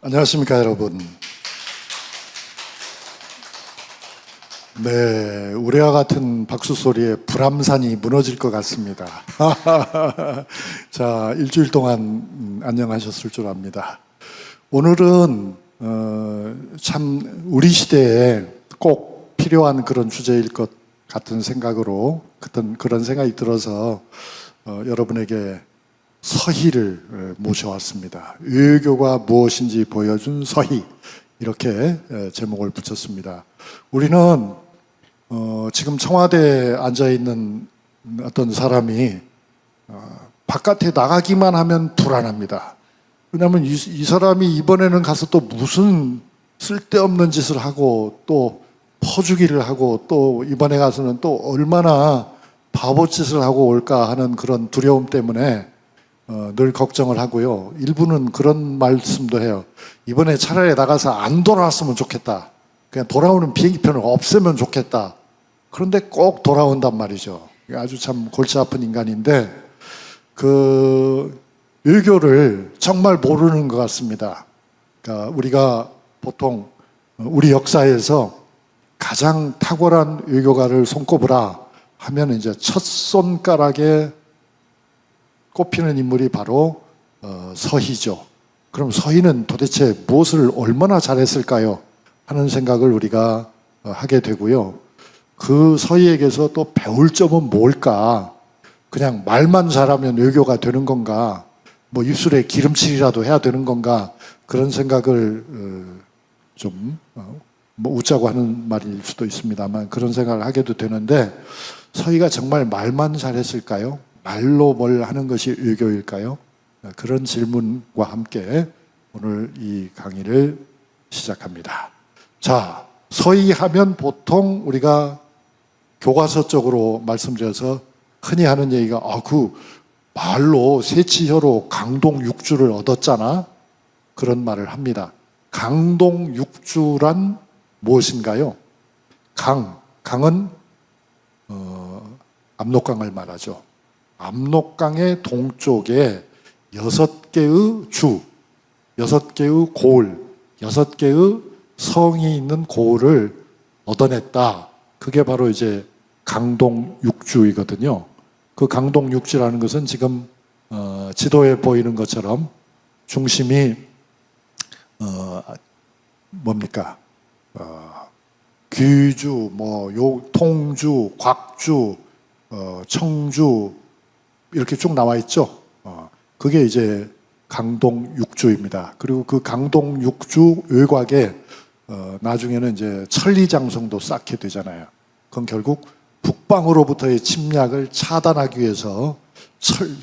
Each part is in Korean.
안녕하십니까, 여러분. 네, 우리와 같은 박수 소리에 불암산이 무너질 것 같습니다. 자, 일주일 동안 안녕하셨을 줄 압니다. 오늘은 참 우리 시대에 꼭 필요한 그런 주제일 것 같은 생각으로 그런 생각이 들어서 여러분에게 서희를 모셔왔습니다. 외교가 무엇인지 보여준 서희, 이렇게 제목을 붙였습니다. 우리는 지금 청와대에 앉아있는 어떤 사람이 바깥에 나가기만 하면 불안합니다. 왜냐하면 이 사람이 이번에는 가서 또 무슨 쓸데없는 짓을 하고 또 퍼주기를 하고 또 이번에 가서는 또 얼마나 바보짓을 하고 올까 하는 그런 두려움 때문에 늘 걱정을 하고요. 일부는 그런 말씀도 해요. 이번에 차라리 나가서 안 돌아왔으면 좋겠다. 그냥 돌아오는 비행기표를 없애면 좋겠다. 그런데 꼭 돌아온단 말이죠. 아주 참 골치 아픈 인간인데 그 외교를 정말 모르는 것 같습니다. 그러니까 우리가 보통 우리 역사에서 가장 탁월한 외교가를 손꼽으라 하면 이제 첫 손가락에 꼽히는 인물이 바로 서희죠. 그럼 서희는 도대체 무엇을 얼마나 잘했을까요? 하는 생각을 우리가 하게 되고요. 그 서희에게서 또 배울 점은 뭘까? 그냥 말만 잘하면 외교가 되는 건가? 뭐 입술에 기름칠이라도 해야 되는 건가? 그런 생각을 좀 뭐 웃자고 하는 말일 수도 있습니다만 그런 생각을 하게도 되는데 서희가 정말 말만 잘했을까요? 말로 뭘 하는 것이 외교일까요? 그런 질문과 함께 오늘 이 강의를 시작합니다. 자, 서희하면 보통 우리가 교과서적으로 말씀드려서 흔히 하는 얘기가 그 말로 세치혀로 강동육주를 얻었잖아. 그런 말을 합니다. 강동육주란 무엇인가요? 강은 압록강을 말하죠. 압록강의 동쪽에 6개의 주, 6개의 고을, 6개의 성이 있는 고을을 얻어냈다. 그게 바로 이제 강동육주이거든요. 그 강동육주라는 것은 지금 지도에 보이는 것처럼 중심이 뭡니까? 귀주, 통주, 곽주, 청주 이렇게 쭉 나와 있죠. 그게 이제 강동육주입니다. 그리고 그 강동육주 외곽에 나중에는 이제 천리장성도 쌓게 되잖아요. 그건 결국 북방으로부터의 침략을 차단하기 위해서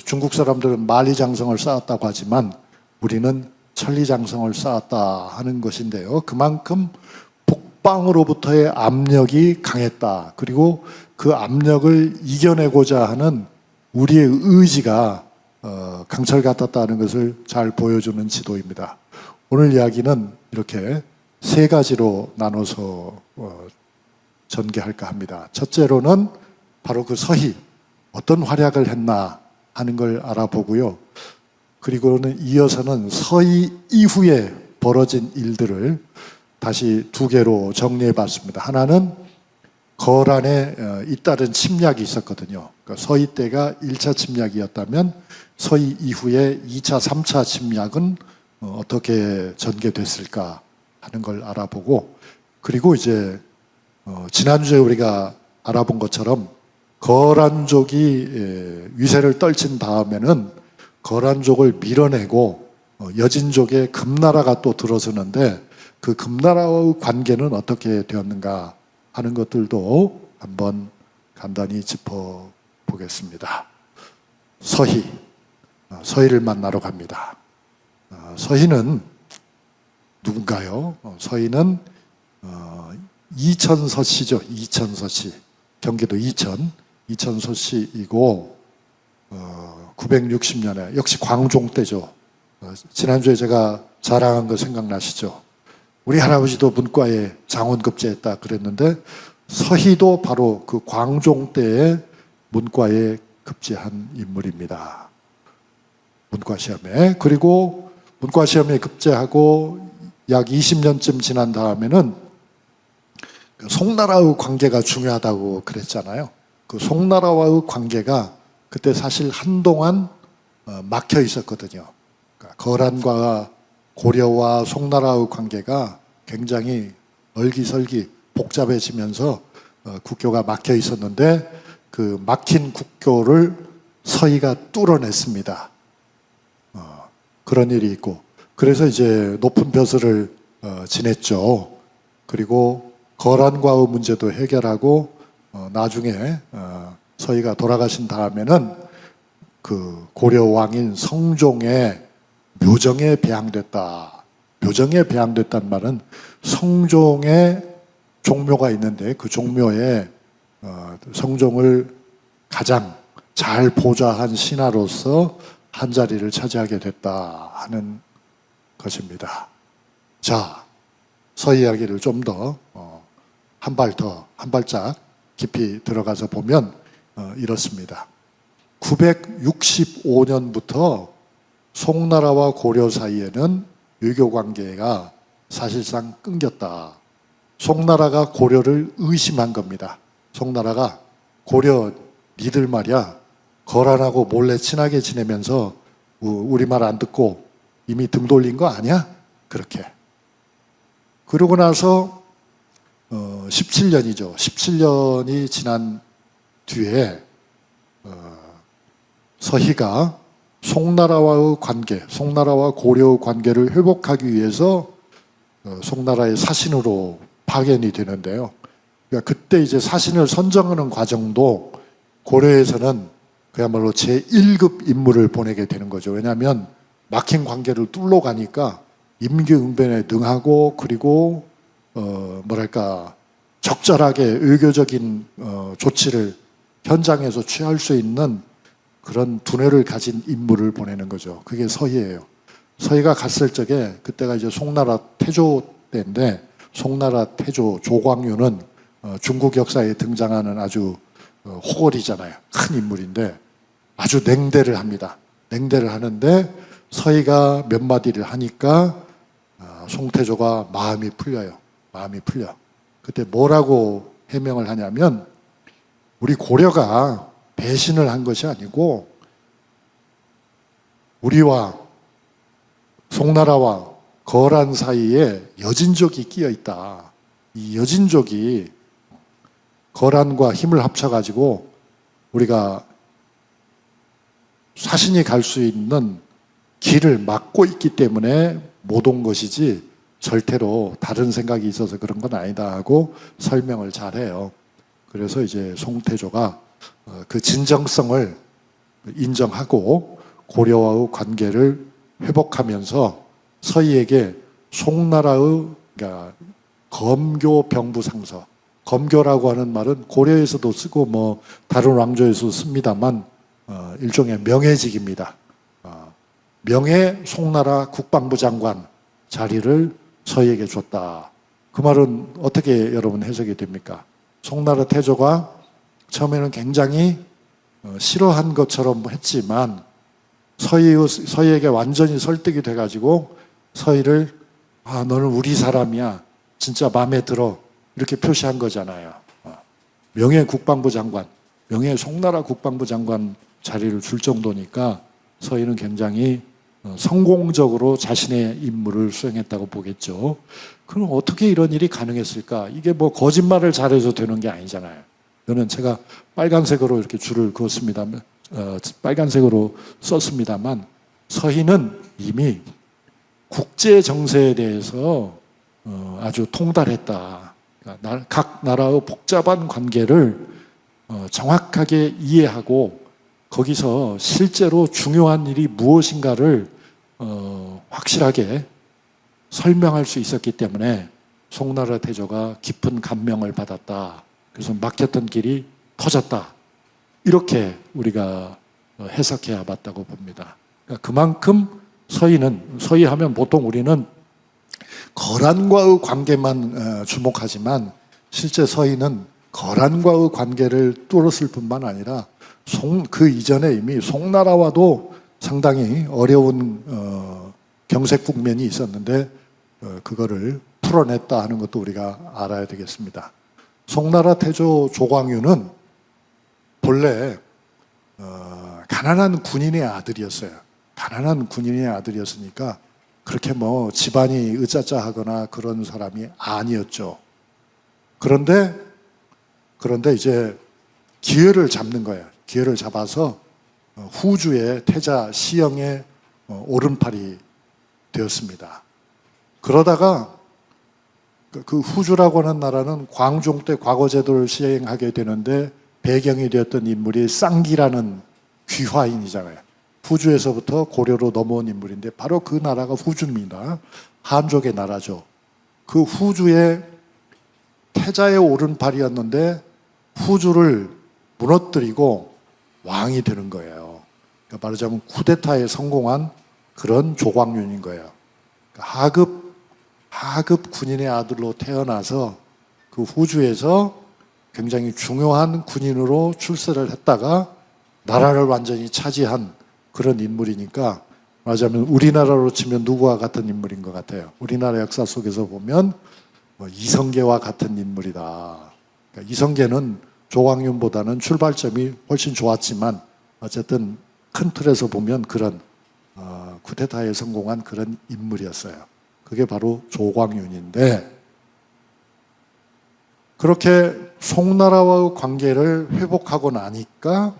중국 사람들은 만리장성을 쌓았다고 하지만 우리는 천리장성을 쌓았다 하는 것인데요. 그만큼 북방으로부터의 압력이 강했다. 그리고 그 압력을 이겨내고자 하는 우리의 의지가 강철 같았다는 것을 잘 보여주는 지도입니다. 오늘 이야기는 이렇게 세 가지로 나눠서 전개할까 합니다. 첫째로는 바로 그 서희, 어떤 활약을 했나 하는 걸 알아보고요. 그리고는 이어서는 서희 이후에 벌어진 일들을 다시 두 개로 정리해 봤습니다. 하나는 거란에 잇따른 침략이 있었거든요. 그러니까 서희 때가 1차 침략이었다면 서희 이후에 2차, 3차 침략은 어떻게 전개됐을까 하는 걸 알아보고 그리고 이제 지난주에 우리가 알아본 것처럼 거란족이 위세를 떨친 다음에는 거란족을 밀어내고 여진족의 금나라가 또 들어서는데 그 금나라와의 관계는 어떻게 되었는가 하는 것들도 한번 간단히 짚어보겠습니다. 서희를 만나러 갑니다. 서희는 누군가요? 서희는 이천서씨죠. 이천서씨. 경기도 이천서씨이고 960년에 역시 광종 때죠. 지난주에 제가 자랑한 거 생각나시죠? 우리 할아버지도 문과에 장원급제했다 그랬는데 서희도 바로 그 광종 때에 문과에 급제한 인물입니다. 문과 시험에. 그리고 문과 시험에 급제하고 약 20년쯤 지난 다음에는 그 송나라의 관계가 중요하다고 그랬잖아요. 그 송나라와의 관계가 그때 사실 한동안 막혀 있었거든요. 그러니까 거란과 고려와 송나라의 관계가 굉장히 얼기설기 복잡해지면서 국교가 막혀 있었는데 그 막힌 국교를 서희가 뚫어냈습니다. 그런 일이 있고 그래서 이제 높은 벼슬을 지냈죠. 그리고 거란과의 문제도 해결하고 나중에 서희가 돌아가신 다음에는 그 고려 왕인 성종의 묘정에 배양됐다. 묘정에 배양됐단 말은 성종의 종묘가 있는데 그 종묘에 성종을 가장 잘 보좌한 신하로서 한 자리를 차지하게 됐다 하는 것입니다. 자, 서희 이야기를 좀 더 한 발짝 깊이 들어가서 보면 이렇습니다. 965년부터 송나라와 고려 사이에는 외교 관계가 사실상 끊겼다. 송나라가 고려를 의심한 겁니다. 송나라가 고려 니들 말이야 거란하고 몰래 친하게 지내면서 우리 말 안 듣고 이미 등 돌린 거 아니야? 그렇게. 그러고 나서 17년이죠. 17년이 지난 뒤에 서희가 송나라와의 관계, 송나라와 고려의 관계를 회복하기 위해서 송나라의 사신으로 파견이 되는데요. 그러니까 그때 이제 사신을 선정하는 과정도 고려에서는 그야말로 제1급 인물을 보내게 되는 거죠. 왜냐하면 막힌 관계를 뚫러 가니까 임기응변에 능하고 그리고 뭐랄까 적절하게 의교적인 조치를 현장에서 취할 수 있는 그런 두뇌를 가진 인물을 보내는 거죠. 그게 서희예요. 서희가 갔을 적에 그때가 이제 송나라 태조 때인데 송나라 태조 조광유는 중국 역사에 등장하는 아주 호걸이잖아요. 큰 인물인데 아주 냉대를 합니다. 냉대를 하는데 서희가 몇 마디를 하니까 송태조가 마음이 풀려요. 마음이 풀려. 그때 뭐라고 해명을 하냐면 우리 고려가 배신을 한 것이 아니고 우리와 송나라와 거란 사이에 여진족이 끼어 있다. 이 여진족이 거란과 힘을 합쳐가지고 우리가 사신이 갈 수 있는 길을 막고 있기 때문에 못 온 것이지 절대로 다른 생각이 있어서 그런 건 아니다 하고 설명을 잘해요. 그래서 이제 송태조가 그 진정성을 인정하고 고려와의 관계를 회복하면서 서희에게 송나라의 그러니까 검교병부상서, 검교라고 하는 말은 고려에서도 쓰고 뭐 다른 왕조에서도 씁니다만 일종의 명예직입니다. 명예 송나라 국방부 장관 자리를 서희에게 줬다. 그 말은 어떻게 여러분 해석이 됩니까? 송나라 태조가 처음에는 굉장히 싫어한 것처럼 했지만 서희에게 완전히 설득이 돼가지고 서희를 너는 우리 사람이야. 진짜 마음에 들어. 이렇게 표시한 거잖아요. 명예 국방부 장관, 명예 송나라 국방부 장관 자리를 줄 정도니까 서희는 굉장히 성공적으로 자신의 임무를 수행했다고 보겠죠. 그럼 어떻게 이런 일이 가능했을까? 이게 뭐 거짓말을 잘해서 되는 게 아니잖아요. 이거는 제가 빨간색으로 이렇게 줄을 그었습니다만, 빨간색으로 썼습니다만, 서희는 이미 국제 정세에 대해서 아주 통달했다. 그러니까 각 나라의 복잡한 관계를 정확하게 이해하고 거기서 실제로 중요한 일이 무엇인가를 확실하게 설명할 수 있었기 때문에 송나라 태조가 깊은 감명을 받았다. 그래서 막혔던 길이 터졌다. 이렇게 우리가 해석해야 맞다고 봅니다. 그러니까 그만큼 서희하면 보통 우리는 거란과의 관계만 주목하지만 실제 서희는 거란과의 관계를 뚫었을 뿐만 아니라 그 이전에 이미 송나라와도 상당히 어려운 경색 국면이 있었는데 그거를 풀어냈다 하는 것도 우리가 알아야 되겠습니다. 송나라 태조 조광유는 본래 가난한 군인의 아들이었어요. 가난한 군인의 아들이었으니까 그렇게 뭐 집안이 으짜짜하거나 그런 사람이 아니었죠. 그런데 이제 기회를 잡는 거예요. 기회를 잡아서 후주의 태자 시영의 오른팔이 되었습니다. 그러다가 그 후주라고 하는 나라는 광종 때 과거제도를 시행하게 되는데 배경이 되었던 인물이 쌍기라는 귀화인이잖아요. 후주에서부터 고려로 넘어온 인물인데 바로 그 나라가 후주입니다. 한족의 나라죠. 그 후주의 태자의 오른팔이었는데 후주를 무너뜨리고 왕이 되는 거예요. 그러니까 말하자면 쿠데타에 성공한 그런 조광윤인 거예요. 하급 군인의 아들로 태어나서 그 후주에서 굉장히 중요한 군인으로 출세를 했다가 나라를 완전히 차지한 그런 인물이니까 말하자면 우리나라로 치면 누구와 같은 인물인 것 같아요. 우리나라 역사 속에서 보면 이성계와 같은 인물이다. 그러니까 이성계는 조광윤보다는 출발점이 훨씬 좋았지만 어쨌든 큰 틀에서 보면 그런 쿠데타에 성공한 그런 인물이었어요. 그게 바로 조광윤인데 그렇게 송나라와의 관계를 회복하고 나니까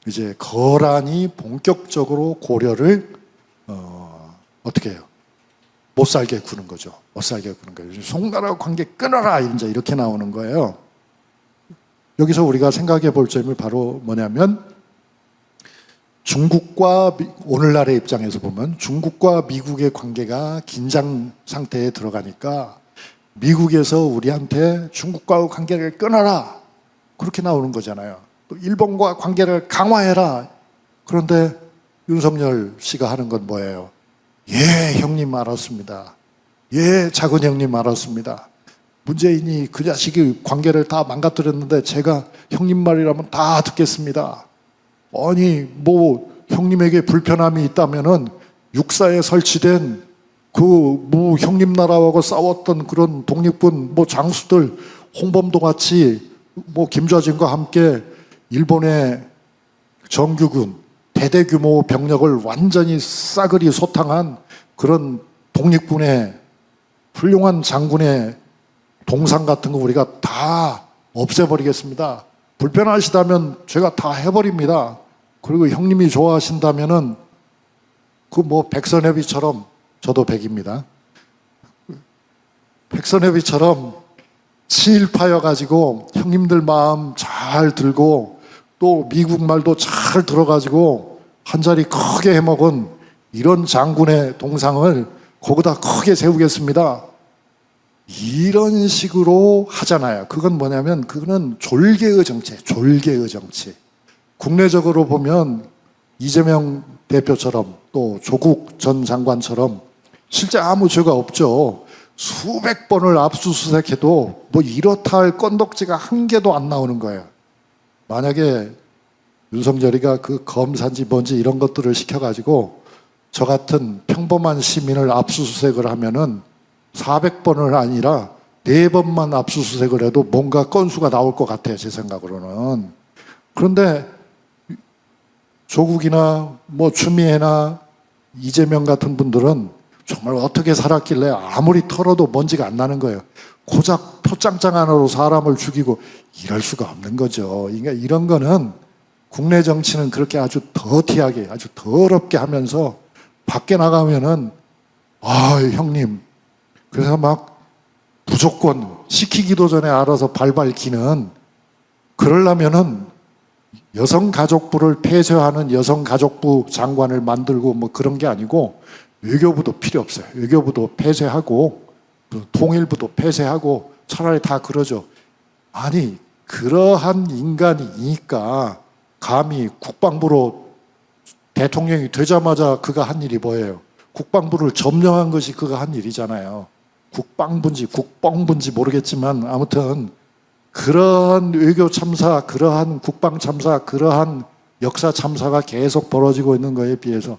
이제 거란이 본격적으로 고려를 어떻게 해요? 못 살게 구는 거죠. 못 살게 구는 거예요. 송나라와 관계 끊어라 이제 이렇게 나오는 거예요. 여기서 우리가 생각해 볼 점이 바로 뭐냐면 중국과 오늘날의 입장에서 보면 중국과 미국의 관계가 긴장 상태에 들어가니까 미국에서 우리한테 중국과의 관계를 끊어라 그렇게 나오는 거잖아요. 또 일본과 관계를 강화해라. 그런데 윤석열 씨가 하는 건 뭐예요? 예, 형님 알았습니다. 예, 작은 형님 알았습니다. 문재인이 그 자식이 관계를 다 망가뜨렸는데 제가 형님 말이라면 다 듣겠습니다. 아니 뭐 형님에게 불편함이 있다면은 육사에 설치된 그 뭐 형님 나라하고 싸웠던 그런 독립군 뭐 장수들 홍범도 같이 뭐 김좌진과 함께 일본의 정규군 대대규모 병력을 완전히 싸그리 소탕한 그런 독립군의 훌륭한 장군의 동상 같은 거 우리가 다 없애버리겠습니다. 불편하시다면 제가 다 해버립니다. 그리고 형님이 좋아하신다면은 그 뭐 백선엽이처럼 저도 백입니다. 백선엽이처럼 친일파여 가지고 형님들 마음 잘 들고 또 미국 말도 잘 들어가지고 한 자리 크게 해먹은 이런 장군의 동상을 거기다 크게 세우겠습니다. 이런 식으로 하잖아요. 그건 뭐냐면 그거는 졸개의 정치, 졸개의 정치. 국내적으로 보면 이재명 대표처럼 또 조국 전 장관처럼 실제 아무 죄가 없죠. 수백 번을 압수수색해도 뭐 이렇다 할 건덕지가 한 개도 안 나오는 거예요. 만약에 윤석열이가 그 검사인지 뭔지 이런 것들을 시켜가지고 저 같은 평범한 시민을 압수수색을 하면은 400번을 아니라 4번만 압수수색을 해도 뭔가 건수가 나올 것 같아요. 제 생각으로는. 그런데 조국이나 뭐 추미애나 이재명 같은 분들은 정말 어떻게 살았길래 아무리 털어도 먼지가 안 나는 거예요. 고작 표창장 하나로 사람을 죽이고 이럴 수가 없는 거죠. 그러니까 이런 거는 국내 정치는 그렇게 아주 더티하게 아주 더럽게 하면서 밖에 나가면은 아 형님 그래서 막 무조건 시키기도 전에 알아서 발발 기는 그러려면은 여성가족부를 폐쇄하는 여성가족부 장관을 만들고 뭐 그런 게 아니고 외교부도 필요 없어요. 외교부도 폐쇄하고 통일부도 폐쇄하고 차라리 다 그러죠. 아니 그러한 인간이니까 감히 국방부로 대통령이 되자마자 그가 한 일이 뭐예요? 국방부를 점령한 것이 그가 한 일이잖아요. 국방부인지 국뽕부인지 모르겠지만 아무튼 그러한 외교 참사, 그러한 국방 참사, 그러한 역사 참사가 계속 벌어지고 있는 거에 비해서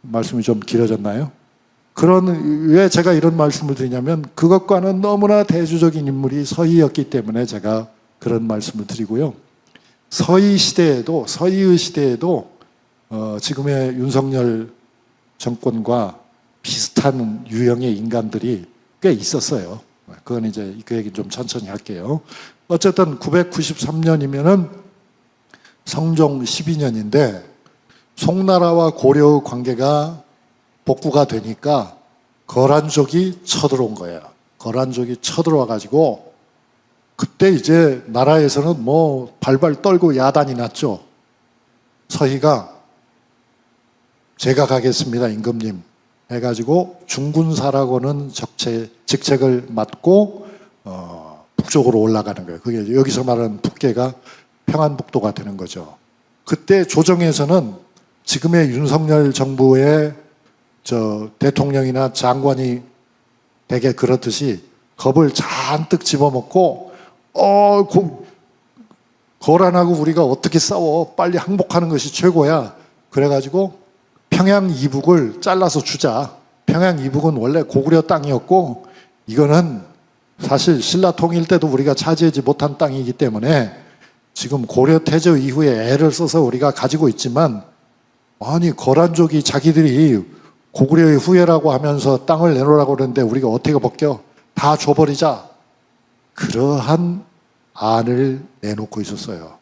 말씀이 좀 길어졌나요? 왜 제가 이런 말씀을 드리냐면 그것과는 너무나 대조적인 인물이 서희였기 때문에 제가 그런 말씀을 드리고요. 서희의 시대에도 지금의 윤석열 정권과 비슷한 유형의 인간들이 꽤 있었어요. 그건 이제 그 얘기 좀 천천히 할게요. 어쨌든 993년이면은 성종 12년인데 송나라와 고려의 관계가 복구가 되니까 거란족이 쳐들어온 거예요. 거란족이 쳐들어와 가지고 그때 이제 나라에서는 뭐 발발 떨고 야단이 났죠. 서희가 제가 가겠습니다, 임금님 해가지고 중군사라고는 직책을 맡고 북쪽으로 올라가는 거예요. 그게 여기서 말하는 북계가 평안북도가 되는 거죠. 그때 조정에서는 지금의 윤석열 정부의 대통령이나 장관이 되게 그렇듯이 겁을 잔뜩 집어먹고 거란하고 우리가 어떻게 싸워, 빨리 항복하는 것이 최고야. 그래가지고 평양 이북을 잘라서 주자. 평양 이북은 원래 고구려 땅이었고 이거는 사실 신라 통일 때도 우리가 차지하지 못한 땅이기 때문에 지금 고려 태조 이후에 애를 써서 우리가 가지고 있지만 아니 거란족이 자기들이 고구려의 후예라고 하면서 땅을 내놓으라고 그러는데 우리가 어떻게 벗겨? 다 줘버리자. 그러한 안을 내놓고 있었어요.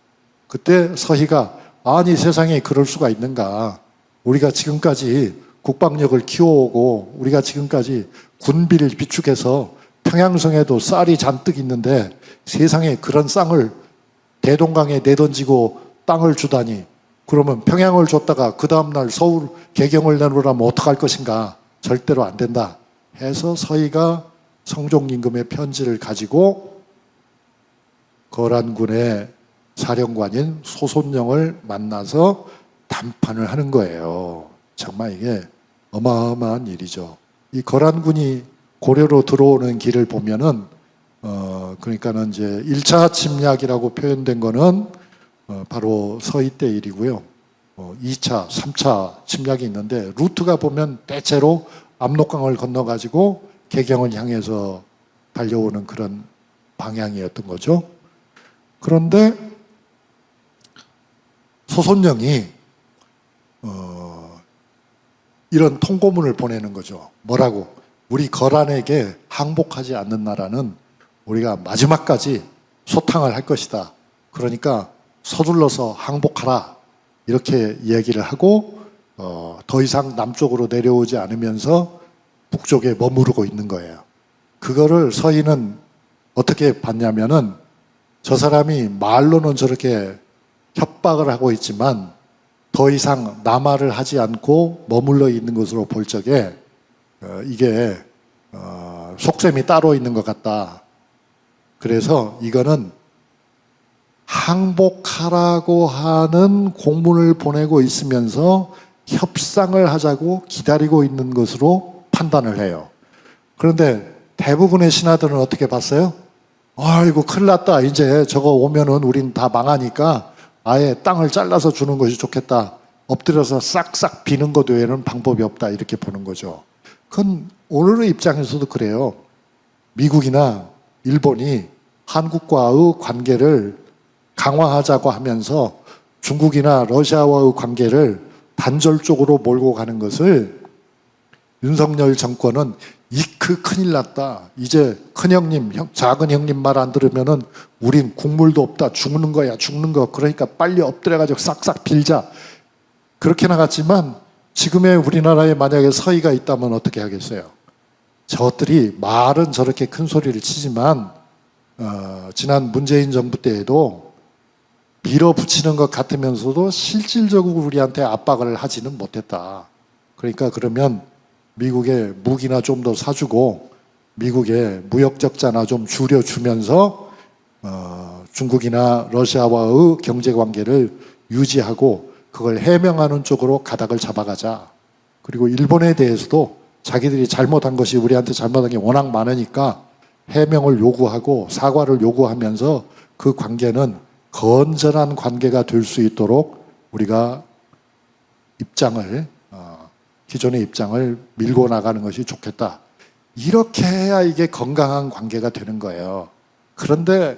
그때 서희가 아니 세상에 그럴 수가 있는가. 우리가 지금까지 국방력을 키워오고 우리가 지금까지 군비를 비축해서 평양성에도 쌀이 잔뜩 있는데 세상에 그런 쌍을 대동강에 내던지고 땅을 주다니 그러면 평양을 줬다가 그 다음날 서울 개경을 내놓으라면 어떡할 것인가. 절대로 안 된다 해서 서희가 성종임금의 편지를 가지고 거란군의 사령관인 소손영을 만나서 담판을 하는 거예요. 정말 이게 어마어마한 일이죠. 이 거란군이 고려로 들어오는 길을 보면은 그러니까는 이제 1차 침략이라고 표현된 거는 바로 서희 때 일이고요. 2차, 3차 침략이 있는데 루트가 보면 대체로 압록강을 건너가지고 개경을 향해서 달려오는 그런 방향이었던 거죠. 그런데 소손영이 이런 통고문을 보내는 거죠. 뭐라고? 우리 거란에게 항복하지 않는 나라는 우리가 마지막까지 소탕을 할 것이다. 그러니까 서둘러서 항복하라. 이렇게 이야기를 하고 더 이상 남쪽으로 내려오지 않으면서 북쪽에 머무르고 있는 거예요. 그거를 서희는 어떻게 봤냐면은 저 사람이 말로는 저렇게 협박을 하고 있지만 더 이상 남하를 하지 않고 머물러 있는 것으로 볼 적에 이게 속셈이 따로 있는 것 같다. 그래서 이거는 항복하라고 하는 공문을 보내고 있으면서 협상을 하자고 기다리고 있는 것으로 판단을 해요. 그런데 대부분의 신하들은 어떻게 봤어요? 아이고 큰일 났다. 이제 저거 오면은 우린 다 망하니까 아예 땅을 잘라서 주는 것이 좋겠다. 엎드려서 싹싹 비는 것 외에는 방법이 없다. 이렇게 보는 거죠. 그건 오늘의 입장에서도 그래요. 미국이나 일본이 한국과의 관계를 강화하자고 하면서 중국이나 러시아와의 관계를 단절적으로 몰고 가는 것을 윤석열 정권은 이크 큰일 났다. 이제 큰형님, 작은 형님 말 안 들으면은 우린 국물도 없다. 죽는 거야, 죽는 거. 그러니까 빨리 엎드려가지고 싹싹 빌자. 그렇게 나갔지만 지금의 우리나라에 만약에 서희가 있다면 어떻게 하겠어요? 저들이 말은 저렇게 큰 소리를 치지만 지난 문재인 정부 때에도 밀어붙이는 것 같으면서도 실질적으로 우리한테 압박을 하지는 못했다. 그러니까 그러면 미국에 무기나 좀 더 사주고 미국에 무역 적자나 좀 줄여주면서 중국이나 러시아와의 경제 관계를 유지하고 그걸 해명하는 쪽으로 가닥을 잡아가자. 그리고 일본에 대해서도 자기들이 잘못한 것이 우리한테 잘못한 게 워낙 많으니까 해명을 요구하고 사과를 요구하면서 그 관계는 건전한 관계가 될 수 있도록 우리가 입장을 기존의 입장을 밀고 나가는 것이 좋겠다. 이렇게 해야 이게 건강한 관계가 되는 거예요. 그런데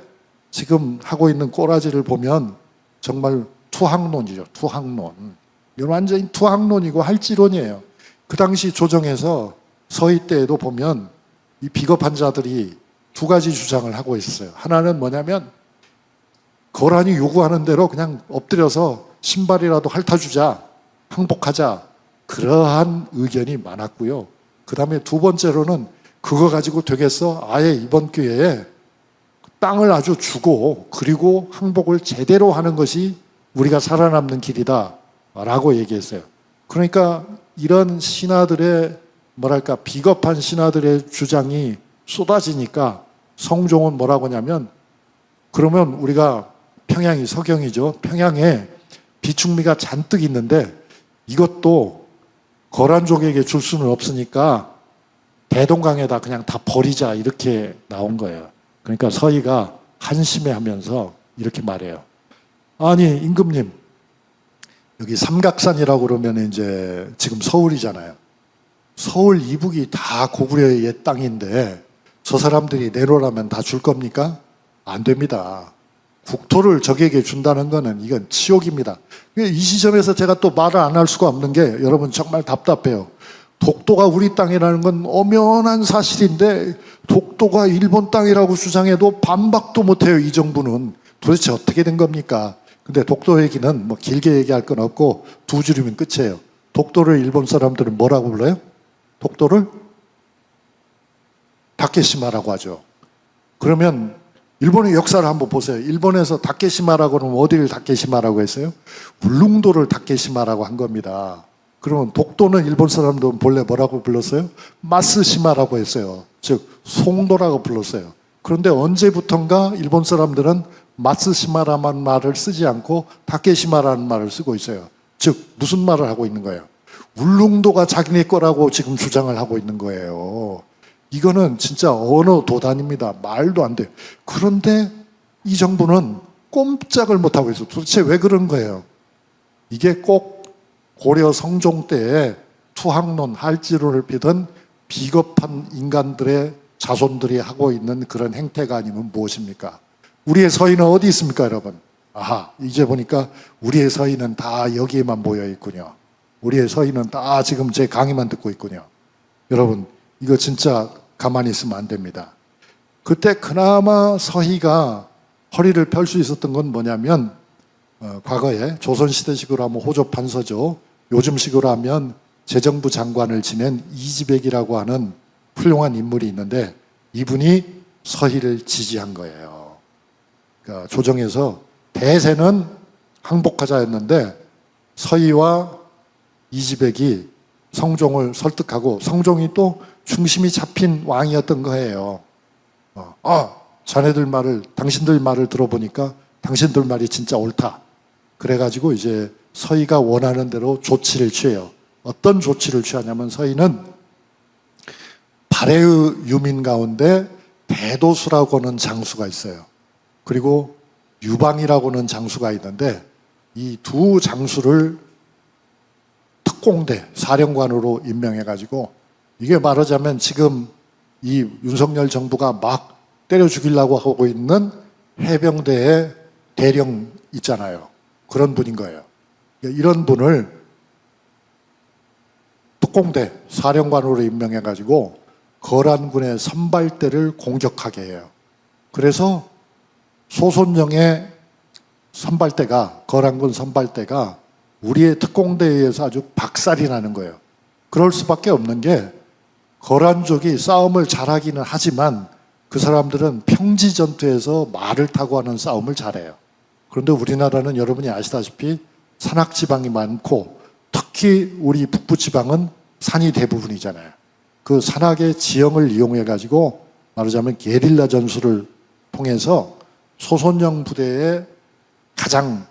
지금 하고 있는 꼬라지를 보면 정말 투항론이죠. 투항론. 이건 완전히 투항론이고 할지론이에요. 그 당시 조정에서 서희 때에도 보면 이 비겁한 자들이 두 가지 주장을 하고 있어요. 하나는 뭐냐면 거란이 요구하는 대로 그냥 엎드려서 신발이라도 핥아주자, 항복하자, 그러한 의견이 많았고요. 그 다음에 두 번째로는 그거 가지고 되겠어? 아예 이번 기회에 땅을 아주 주고 그리고 항복을 제대로 하는 것이 우리가 살아남는 길이다 라고 얘기했어요. 그러니까 이런 신하들의 뭐랄까 비겁한 신하들의 주장이 쏟아지니까 성종은 뭐라고 하냐면 그러면 우리가 평양이 서경이죠. 평양에 비축미가 잔뜩 있는데 이것도 거란족에게 줄 수는 없으니까 대동강에다 그냥 다 버리자 이렇게 나온 거예요. 그러니까 서희가 한심해하면서 이렇게 말해요. 아니 임금님 여기 삼각산이라고 그러면 이제 지금 서울이잖아요. 서울 이북이 다 고구려의 옛 땅인데 저 사람들이 내놓으라면 다 줄 겁니까? 안 됩니다. 국토를 적에게 준다는 거는 이건 치욕입니다. 이 시점에서 제가 또 말을 안 할 수가 없는 게 여러분 정말 답답해요. 독도가 우리 땅이라는 건 엄연한 사실인데 독도가 일본 땅이라고 주장해도 반박도 못해요. 이 정부는. 도대체 어떻게 된 겁니까? 근데 독도 얘기는 뭐 길게 얘기할 건 없고 두 줄이면 끝이에요. 독도를 일본 사람들은 뭐라고 불러요? 독도를 다케시마라고 하죠. 그러면 일본의 역사를 한번 보세요. 일본에서 다케시마라고 하면 어디를 다케시마라고 했어요? 울릉도를 다케시마라고 한 겁니다. 그러면 독도는 일본 사람들은 본래 뭐라고 불렀어요? 마스시마라고 했어요. 즉 송도라고 불렀어요. 그런데 언제부턴가 일본 사람들은 마스시마라는 말을 쓰지 않고 다케시마라는 말을 쓰고 있어요. 즉 무슨 말을 하고 있는 거예요? 울릉도가 자기네 거라고 지금 주장을 하고 있는 거예요. 이거는 진짜 언어 도단입니다. 말도 안 돼요. 그런데 이 정부는 꼼짝을 못하고 있어요. 도대체 왜 그런 거예요? 이게 꼭 고려 성종 때에 투항론, 할지론을 피던 비겁한 인간들의 자손들이 하고 있는 그런 행태가 아니면 무엇입니까? 우리의 서희는 어디 있습니까, 여러분? 아하, 이제 보니까 우리의 서희는 다 여기에만 모여 있군요. 우리의 서희는 다 지금 제 강의만 듣고 있군요. 여러분, 이거 진짜 가만히 있으면 안 됩니다. 그때 그나마 서희가 허리를 펼 수 있었던 건 뭐냐면 과거에 조선시대식으로 하면 호조판서죠. 요즘식으로 하면 재정부 장관을 지낸 이지백이라고 하는 훌륭한 인물이 있는데 이분이 서희를 지지한 거예요. 그러니까 조정에서 대세는 항복하자 했는데 서희와 이지백이 성종을 설득하고 성종이 또 중심이 잡힌 왕이었던 거예요. 자네들 말을, 당신들 말을 들어보니까 당신들 말이 진짜 옳다. 그래가지고 이제 서희가 원하는 대로 조치를 취해요. 어떤 조치를 취하냐면 서희는 발해의 유민 가운데 대도수라고 하는 장수가 있어요. 그리고 유방이라고 하는 장수가 있는데 이 두 장수를 특공대 사령관으로 임명해가지고 이게 말하자면 지금 이 윤석열 정부가 막 때려 죽이려고 하고 있는 해병대의 대령 있잖아요. 그런 분인 거예요. 이런 분을 특공대 사령관으로 임명해가지고 거란군의 선발대를 공격하게 해요. 그래서 소손령의 선발대가, 거란군 선발대가 우리의 특공대에 의해서 아주 박살이 나는 거예요. 그럴 수밖에 없는 게 거란족이 싸움을 잘하기는 하지만 그 사람들은 평지 전투에서 말을 타고 하는 싸움을 잘해요. 그런데 우리나라는 여러분이 아시다시피 산악지방이 많고 특히 우리 북부지방은 산이 대부분이잖아요. 그 산악의 지형을 이용해가지고 말하자면 게릴라 전술을 통해서 소손령 부대의 가장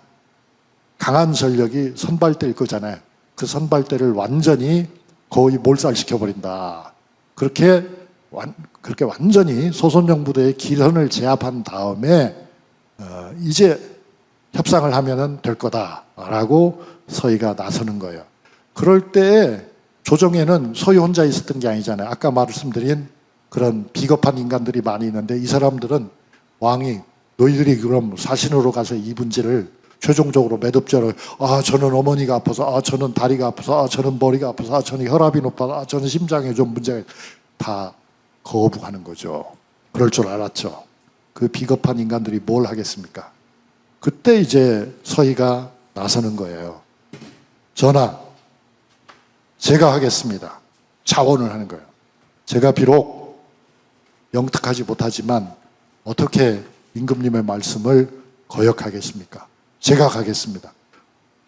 강한 전력이 선발대일 거잖아요. 그 선발대를 완전히 거의 몰살시켜버린다. 그렇게 완전히 소손령 부대의 기선을 제압한 다음에 이제 협상을 하면 될 거다라고 서희가 나서는 거예요. 그럴 때 조정에는 서희 혼자 있었던 게 아니잖아요. 아까 말씀드린 그런 비겁한 인간들이 많이 있는데 이 사람들은 왕이 너희들이 그럼 사신으로 가서 이 문제를 최종적으로 매듭져로 저는 어머니가 아파서 저는 다리가 아파서 저는 머리가 아파서 저는 혈압이 높아서 저는 심장에 좀 문제가 다 거부하는 거죠. 그럴 줄 알았죠. 그 비겁한 인간들이 뭘 하겠습니까? 그때 이제 서희가 나서는 거예요. 전하, 제가 하겠습니다. 자원을 하는 거예요. 제가 비록 영특하지 못하지만 어떻게 임금님의 말씀을 거역하겠습니까? 제가 가겠습니다.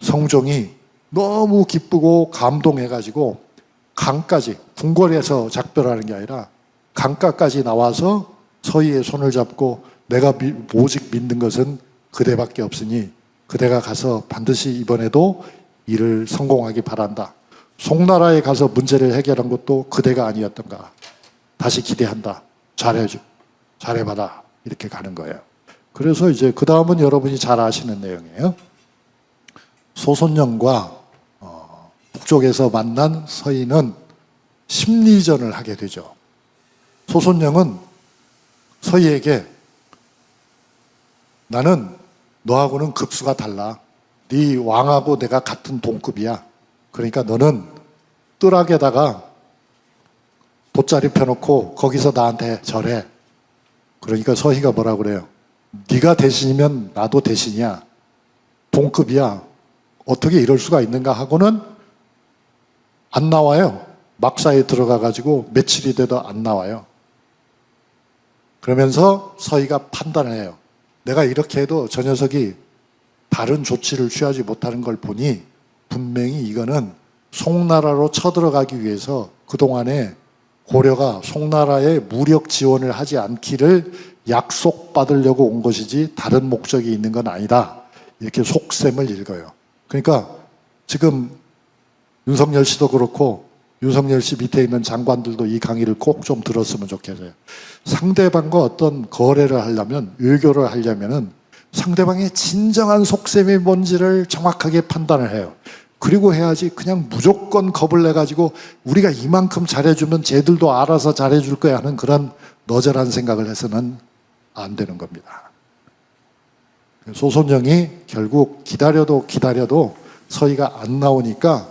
성종이 너무 기쁘고 감동해가지고 강까지, 궁궐에서 작별하는 게 아니라 강가까지 나와서 서희의 손을 잡고 내가 오직 믿는 것은 그대밖에 없으니 그대가 가서 반드시 이번에도 일을 성공하기 바란다. 송나라에 가서 문제를 해결한 것도 그대가 아니었던가. 다시 기대한다. 잘해봐라. 이렇게 가는 거예요. 그래서 이제 그 다음은 여러분이 잘 아시는 내용이에요. 소손영과 북쪽에서 만난 서희는 심리전을 하게 되죠. 소손영은 서희에게 나는 너하고는 급수가 달라. 네 왕하고 내가 같은 동급이야. 그러니까 너는 뜰악에다가 돗자리 펴놓고 거기서 나한테 절해. 그러니까 서희가 뭐라 그래요? 네가 대신이면 나도 대신이야. 동급이야. 어떻게 이럴 수가 있는가 하고는 안 나와요. 막사에 들어가가지고 며칠이 돼도 안 나와요. 그러면서 서희가 판단을 해요. 내가 이렇게 해도 저 녀석이 다른 조치를 취하지 못하는 걸 보니 분명히 이거는 송나라로 쳐들어가기 위해서 그동안에 고려가 송나라에 무력 지원을 하지 않기를 약속받으려고 온 것이지 다른 목적이 있는 건 아니다. 이렇게 속셈을 읽어요. 그러니까 지금 윤석열 씨도 그렇고 윤석열 씨 밑에 있는 장관들도 이 강의를 꼭 좀 들었으면 좋겠어요. 상대방과 어떤 거래를 하려면, 외교를 하려면은 상대방의 진정한 속셈이 뭔지를 정확하게 판단을 해요. 그리고 해야지 그냥 무조건 겁을 내가지고 우리가 이만큼 잘해주면 쟤들도 알아서 잘해줄 거야 하는 그런 너절한 생각을 해서는 안 되는 겁니다. 소손영이 결국 기다려도 서희가 안 나오니까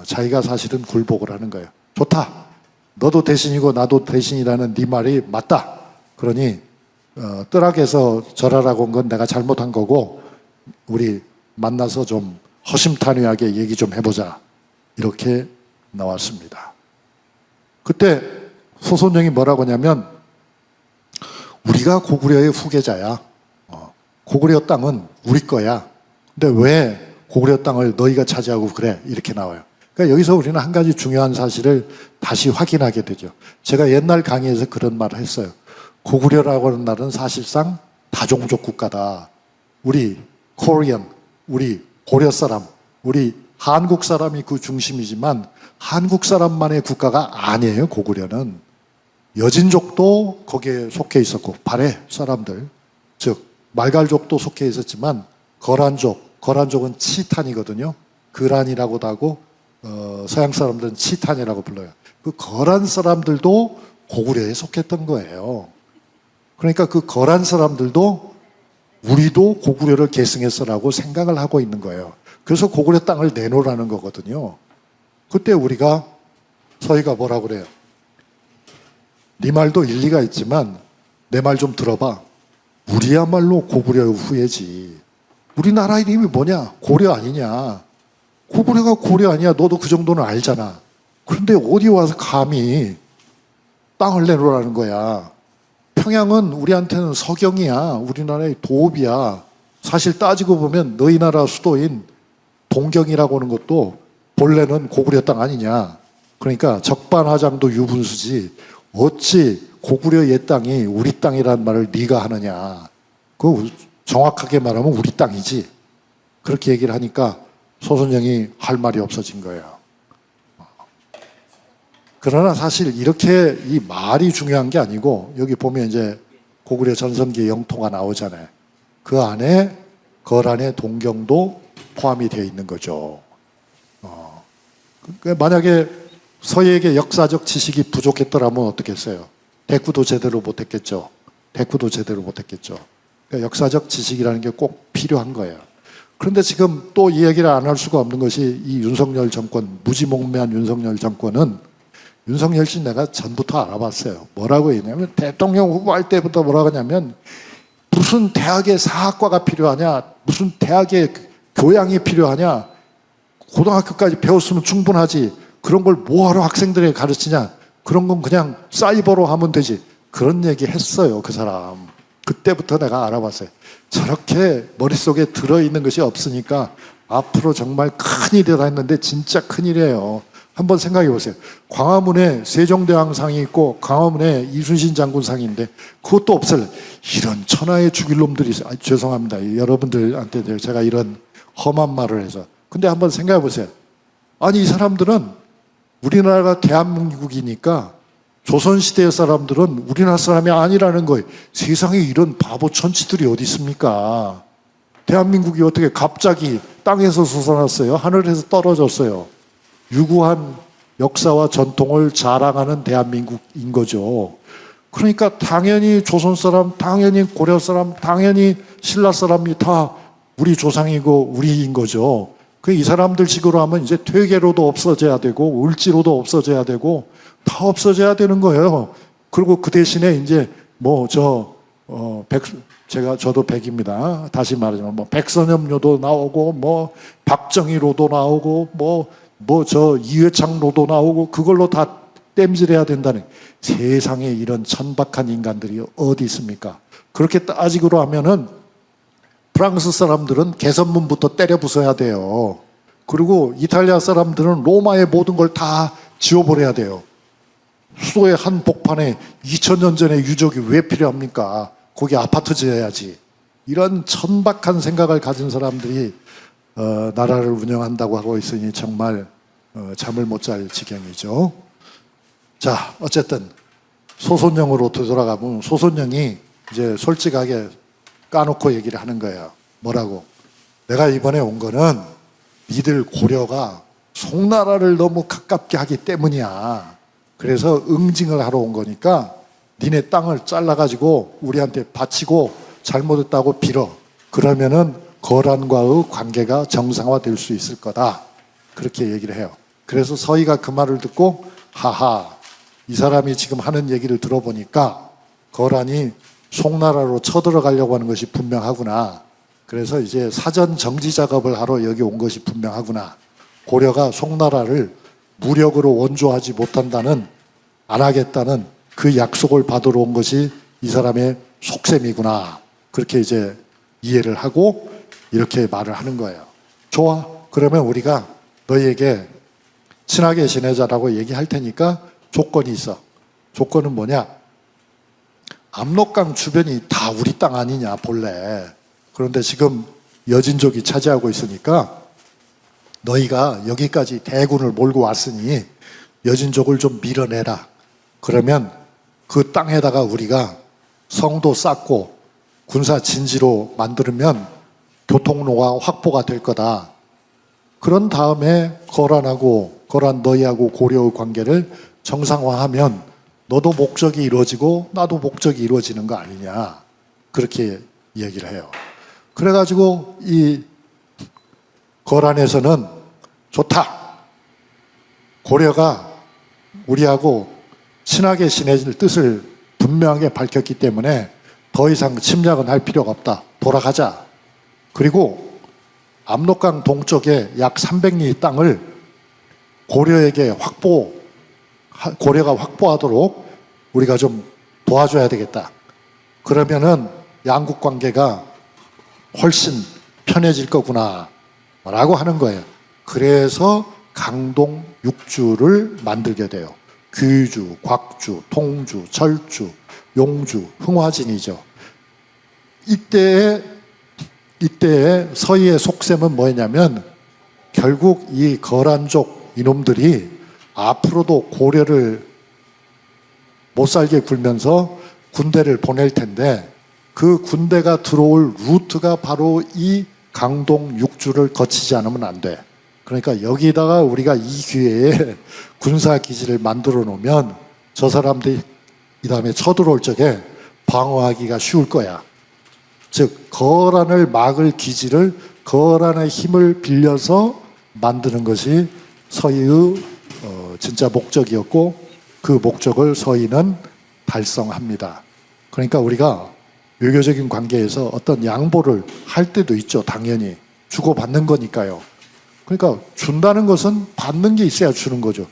자기가 사실은 굴복을 하는 거예요. 좋다. 너도 대신이고 나도 대신이라는 네 말이 맞다. 그러니 뜰악에서 절하라고 온 건 내가 잘못한 거고 우리 만나서 좀 허심탄회하게 얘기 좀 해보자. 이렇게 나왔습니다. 그때 소손영이 뭐라고 하냐면 우리가 고구려의 후계자야. 고구려 땅은 우리 거야. 근데 왜 고구려 땅을 너희가 차지하고 그래? 이렇게 나와요. 그러니까 여기서 우리는 한 가지 중요한 사실을 다시 확인하게 되죠. 제가 옛날 강의에서 그런 말을 했어요. 고구려라고 하는 나라는 사실상 다종족 국가다. 우리 코리안, 우리 고려 사람, 우리 한국 사람이 그 중심이지만 한국 사람만의 국가가 아니에요. 고구려는 여진족도 거기에 속해 있었고 발해 사람들, 즉 말갈족도 속해 있었지만 거란족은 치탄이거든요. 그란이라고도 하고 서양 사람들은 치탄이라고 불러요. 그 거란 사람들도 고구려에 속했던 거예요. 그러니까 그 거란 사람들도 우리도 고구려를 계승했어라고 생각을 하고 있는 거예요. 그래서 고구려 땅을 내놓으라는 거거든요. 그때 우리가 서희가 뭐라고 그래요? 네 말도 일리가 있지만 내 말 좀 들어봐. 우리야말로 고구려의 후예지. 우리나라 이름이 뭐냐? 고려 아니냐? 고구려가 고려 아니야. 너도 그 정도는 알잖아. 그런데 어디 와서 감히 땅을 내놓으라는 거야. 평양은 우리한테는 서경이야. 우리나라의 도읍이야. 사실 따지고 보면 너희 나라 수도인 동경이라고 하는 것도 본래는 고구려 땅 아니냐. 그러니까 적반하장도 유분수지. 어찌 고구려 옛 땅이 우리 땅이라는 말을 네가 하느냐. 그 정확하게 말하면 우리 땅이지. 그렇게 얘기를 하니까 소손영이 할 말이 없어진 거예요. 그러나 사실 이렇게 이 말이 중요한 게 아니고 여기 보면 이제 고구려 전성기의 영토가 나오잖아요. 그 안에 거란의 동경도 포함이 되어 있는 거죠. 그러니까 만약에 서희에게 역사적 지식이 부족했더라면 어떻겠어요? 대꾸도 제대로 못했겠죠. 대꾸도 제대로 못했겠죠. 그러니까 역사적 지식이라는 게 꼭 필요한 거예요. 그런데 지금 또 이 얘기를 안 할 수가 없는 것이 이 윤석열 정권, 무지몽매한 윤석열 정권은 윤석열 씨 내가 전부터 알아봤어요. 뭐라고 했냐면 대통령 후보할 때부터 뭐라고 하냐면 무슨 대학의 사학과가 필요하냐, 무슨 대학의 교양이 필요하냐, 고등학교까지 배웠으면 충분하지, 그런 걸 뭐하러 학생들에게 가르치냐, 그런 건 그냥 사이버로 하면 되지, 그런 얘기 했어요. 그 사람 그때부터 내가 알아봤어요. 저렇게 머릿속에 들어있는 것이 없으니까 앞으로 정말 큰일이다 했는데 진짜 큰일이에요. 한번 생각해 보세요. 광화문에 세종대왕상이 있고 광화문에 이순신 장군상인데 그것도 없을래. 이런 천하의 죽일 놈들이 있어요. 죄송합니다. 여러분들한테 제가 이런 험한 말을 해서. 근데 한번 생각해 보세요. 아니 이 사람들은 우리나라가 대한민국이니까 조선시대의 사람들은 우리나라 사람이 아니라는 거예요. 세상에 이런 바보 천치들이 어디 있습니까? 대한민국이 어떻게 갑자기 땅에서 솟아났어요? 하늘에서 떨어졌어요. 유구한 역사와 전통을 자랑하는 대한민국인 거죠. 그러니까 당연히 조선 사람, 당연히 고려 사람, 당연히 신라 사람이 다 우리 조상이고 우리인 거죠. 이 사람들 식으로 하면 이제 퇴계로도 없어져야 되고 을지로도 없어져야 되고 다 없어져야 되는 거예요. 그리고 그 대신에 이제 저도 백입니다. 다시 말하자면 백선엽로도 나오고 박정희로도 나오고 이회창로도 나오고 그걸로 다 땜질해야 된다는, 세상에 이런 천박한 인간들이 어디 있습니까? 그렇게 따지기로 하면은 프랑스 사람들은 개선문부터 때려 부숴야 돼요. 그리고 이탈리아 사람들은 로마의 모든 걸 다 지워버려야 돼요. 수도의 한 복판에 2000년 전의 유적이 왜 필요합니까? 거기 아파트 지어야지. 이런 천박한 생각을 가진 사람들이 나라를 운영한다고 하고 있으니 정말 잠을 못 잘 지경이죠. 자, 어쨌든 소손영으로 되돌아가면 소손영이 이제 솔직하게 까놓고 얘기를 하는 거예요. 뭐라고? 내가 이번에 온 거는 니들 고려가 송나라를 너무 가깝게 하기 때문이야. 그래서 응징을 하러 온 거니까 니네 땅을 잘라가지고 우리한테 바치고 잘못했다고 빌어. 그러면은 거란과의 관계가 정상화될 수 있을 거다. 그렇게 얘기를 해요. 그래서 서희가 그 말을 듣고 하하, 이 사람이 지금 하는 얘기를 들어보니까 거란이 송나라로 쳐들어가려고 하는 것이 분명하구나. 그래서 이제 사전 정지 작업을 하러 여기 온 것이 분명하구나. 고려가 송나라를 무력으로 원조하지 못한다는, 안 하겠다는 그 약속을 받으러 온 것이 이 사람의 속셈이구나. 그렇게 이제 이해를 하고 이렇게 말을 하는 거예요. 좋아. 그러면 우리가 너희에게 친하게 지내자라고 얘기할 테니까 조건이 있어. 조건은 뭐냐? 압록강 주변이 다 우리 땅 아니냐 본래. 그런데 지금 여진족이 차지하고 있으니까 너희가 여기까지 대군을 몰고 왔으니 여진족을 좀 밀어내라. 그러면 그 땅에다가 우리가 성도 쌓고 군사 진지로 만들면 교통로가 확보가 될 거다. 그런 다음에 거란 너희하고 고려의 관계를 정상화하면 너도 목적이 이루어지고 나도 목적이 이루어지는 거 아니냐. 그렇게 얘기를 해요. 그래가지고 이 거란에서는 좋다. 고려가 우리하고 친하게 지내질 뜻을 분명하게 밝혔기 때문에 더 이상 침략은 할 필요가 없다. 돌아가자. 그리고 압록강 동쪽에 약 300리 땅을 고려에게 고려가 확보하도록 우리가 좀 도와줘야 되겠다. 그러면은 양국 관계가 훨씬 편해질 거구나 라고 하는 거예요. 그래서 강동 6주를 만들게 돼요. 귀주, 곽주, 통주, 철주, 용주, 흥화진이죠. 이때의 서희의 속셈은 뭐냐면 결국 이 거란족 이놈들이 앞으로도 고려를 못 살게 굴면서 군대를 보낼 텐데 그 군대가 들어올 루트가 바로 이 강동 6주를 거치지 않으면 안 돼. 그러니까 여기다가 우리가 이 기회에 군사기지를 만들어 놓으면 저 사람들이 이 다음에 쳐들어올 적에 방어하기가 쉬울 거야. 즉 거란을 막을 기지를 거란의 힘을 빌려서 만드는 것이 서희의 진짜 목적이었고 그 목적을 서희는 달성합니다. 그러니까 우리가 외교적인 관계에서 어떤 양보를 할 때도 있죠. 당연히 주고받는 거니까요. 그러니까 준다는 것은 받는 게 있어야 주는 거죠.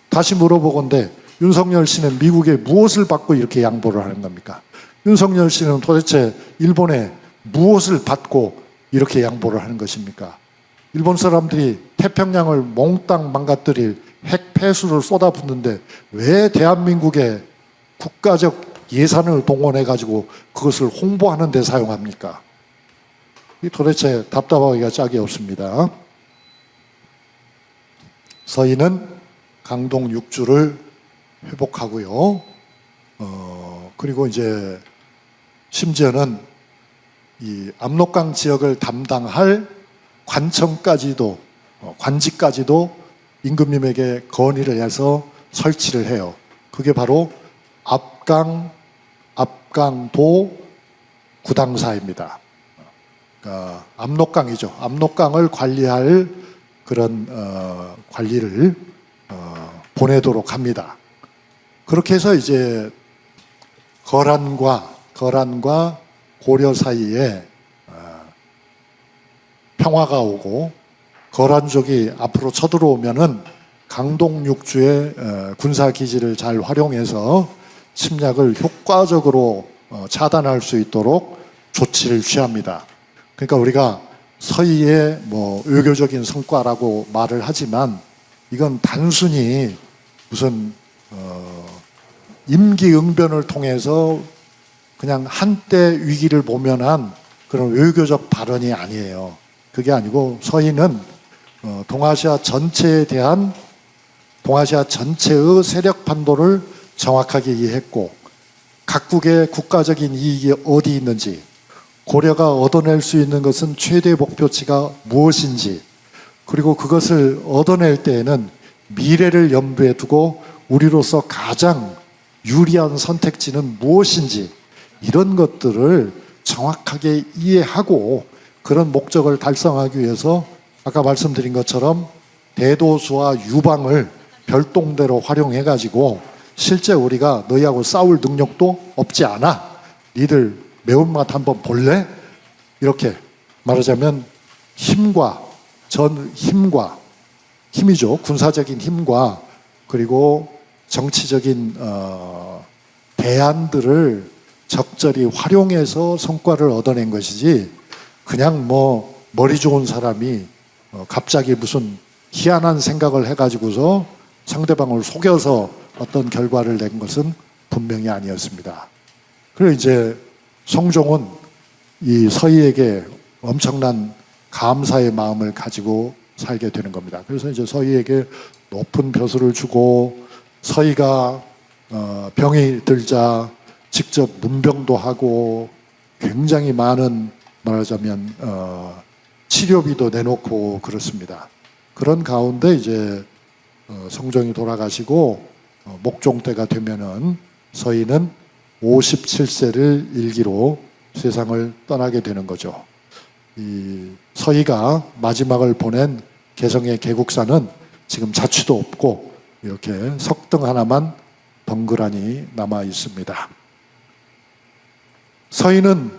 다시 물어보건대 윤석열 씨는 미국에 무엇을 받고 이렇게 양보를 하는 겁니까? 윤석열 씨는 도대체 일본에 무엇을 받고 이렇게 양보를 하는 것입니까? 일본 사람들이 태평양을 몽땅 망가뜨릴 핵 폐수를 쏟아붓는데 왜 대한민국의 국가적 예산을 동원해가지고 그것을 홍보하는 데 사용합니까? 도대체 답답하기가 짝이 없습니다. 서희는 강동 6주를 회복하고요. 그리고 이제 심지어는 이 압록강 지역을 담당할 관청까지도 관직까지도 임금님에게 건의를 해서 설치를 해요. 그게 바로 압강도 구당사입니다. 그러니까 압록강이죠. 압록강을 관리할 그런 관리를 보내도록 합니다. 그렇게 해서 이제 거란과 고려 사이에 평화가 오고 거란족이 앞으로 쳐들어오면은 강동 6주의 군사기지를 잘 활용해서 침략을 효과적으로 차단할 수 있도록 조치를 취합니다. 그러니까 우리가 서희의 뭐 외교적인 성과라고 말을 하지만 이건 단순히 무슨 임기응변을 통해서 그냥 한때 위기를 모면한 그런 외교적 발언이 아니에요. 그게 아니고 서희는 동아시아 전체에 대한 동아시아 전체의 세력 판도를 정확하게 이해했고 각국의 국가적인 이익이 어디 있는지 고려가 얻어낼 수 있는 것은 최대 목표치가 무엇인지 그리고 그것을 얻어낼 때에는 미래를 염두에 두고 우리로서 가장 유리한 선택지는 무엇인지 이런 것들을 정확하게 이해하고 그런 목적을 달성하기 위해서 아까 말씀드린 것처럼 대도수와 유방을 별동대로 활용해가지고 실제 우리가 너희하고 싸울 능력도 없지 않아. 니들 매운맛 한번 볼래? 이렇게 말하자면 힘이죠. 군사적인 힘과 그리고 정치적인 대안들을 적절히 활용해서 성과를 얻어낸 것이지 그냥 뭐 머리 좋은 사람이 갑자기 무슨 희한한 생각을 해가지고서 상대방을 속여서 어떤 결과를 낸 것은 분명히 아니었습니다. 그리고 이제 성종은 이 서희에게 엄청난 감사의 마음을 가지고 살게 되는 겁니다. 그래서 이제 서희에게 높은 벼슬을 주고 서희가 병이 들자 직접 문병도 하고 굉장히 많은 말하자면 치료비도 내놓고 그렇습니다. 그런 가운데 이제 성종이 돌아가시고 목종 때가 되면은 서희는 57세를 일기로 세상을 떠나게 되는 거죠. 이 서희가 마지막을 보낸 개성의 개국사는 지금 자취도 없고 이렇게 석등 하나만 덩그라니 남아 있습니다. 서희는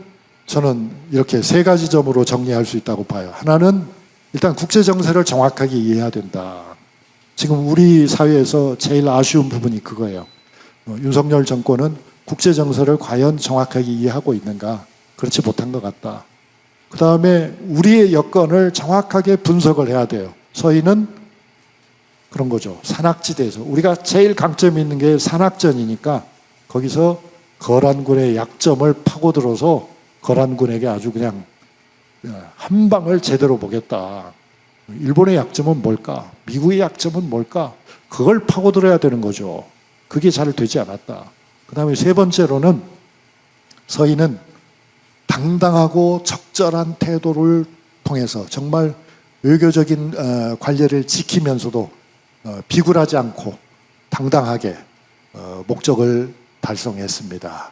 저는 이렇게 세 가지 점으로 정리할 수 있다고 봐요. 하나는 일단 국제 정세를 정확하게 이해해야 된다. 지금 우리 사회에서 제일 아쉬운 부분이 그거예요. 윤석열 정권은 국제 정세를 과연 정확하게 이해하고 있는가? 그렇지 못한 것 같다. 그 다음에 우리의 여건을 정확하게 분석을 해야 돼요. 서희는 그런 거죠. 산악지대에서 우리가 제일 강점이 있는 게 산악전이니까 거기서 거란군의 약점을 파고들어서 거란군에게 아주 그냥 한 방을 제대로 보겠다. 일본의 약점은 뭘까? 미국의 약점은 뭘까? 그걸 파고들어야 되는 거죠. 그게 잘 되지 않았다. 그 다음에 세 번째로는 서희는 당당하고 적절한 태도를 통해서 정말 외교적인 관례를 지키면서도 비굴하지 않고 당당하게 목적을 달성했습니다.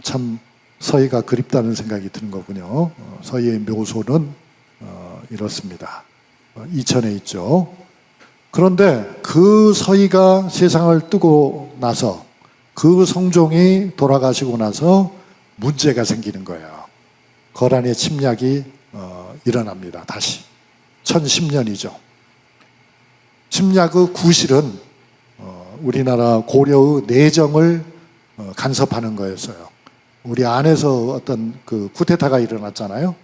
참 서희가 그립다는 생각이 드는 거군요. 서희의 묘소는 이렇습니다. 이천에 있죠. 그런데 그 서희가 세상을 뜨고 나서 그 성종이 돌아가시고 나서 문제가 생기는 거예요. 거란의 침략이 일어납니다. 다시 1010년이죠. 침략의 구실은 우리나라 고려의 내정을 간섭하는 거였어요. 우리 안에서 어떤 그 쿠데타가 일어났잖아요.